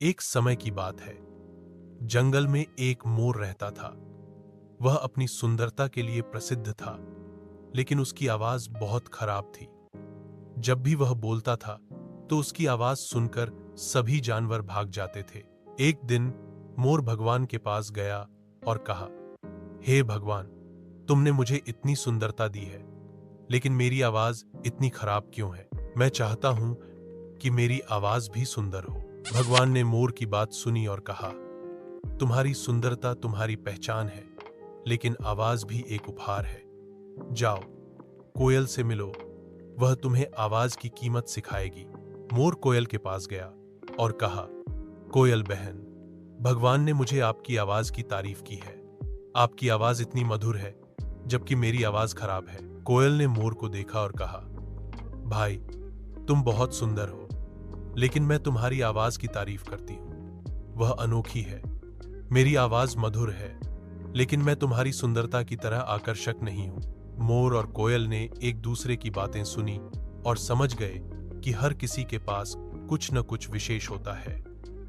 एक समय की बात है। जंगल में एक मोर रहता था। वह अपनी सुंदरता के लिए प्रसिद्ध था, लेकिन उसकी आवाज बहुत खराब थी। जब भी वह बोलता था, तो उसकी आवाज सुनकर सभी जानवर भाग जाते थे। एक दिन मोर भगवान के पास गया और कहा, हे भगवान, तुमने मुझे इतनी सुंदरता दी है, लेकिन मेरी आवाज इतनी खराब क्यों है? मैं चाहता हूं कि मेरी आवाज भी सुंदर हो। भगवान ने मोर की बात सुनी और कहा, तुम्हारी सुंदरता तुम्हारी पहचान है, लेकिन आवाज भी एक उपहार है। जाओ, कोयल से मिलो, वह तुम्हें आवाज की कीमत सिखाएगी। मोर कोयल के पास गया और कहा, कोयल बहन, भगवान ने मुझे आपकी आवाज की तारीफ की है। आपकी आवाज इतनी मधुर है, जबकि मेरी आवाज खराब है। कोयल ने मोर को देखा और कहा, भाई, तुम बहुत सुंदर हो, लेकिन मैं तुम्हारी आवाज की तारीफ करती हूँ। वह अनोखी है। मेरी आवाज मधुर है, लेकिन मैं तुम्हारी सुंदरता की तरह आकर्षक नहीं हूँ। मोर और कोयल ने एक दूसरे की बातें सुनी और समझ गए कि हर किसी के पास कुछ न कुछ विशेष होता है।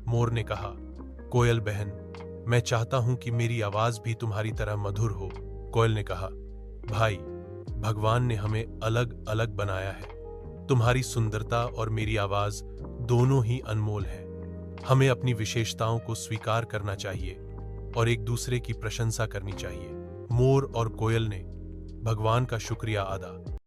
मोर ने कहा, कोयल बहन, मैं चाहता हूं कि मेरी आवाज भी तुम्हारी तरह मधुर हो। कोयल ने कहा, भाई, भगवान ने हमें अलग अलग बनाया है। तुम्हारी सुंदरता और मेरी आवाज दोनों ही अनमोल है। हमें अपनी विशेषताओं को स्वीकार करना चाहिए और एक दूसरे की प्रशंसा करनी चाहिए। मोर और कोयल ने भगवान का शुक्रिया अदा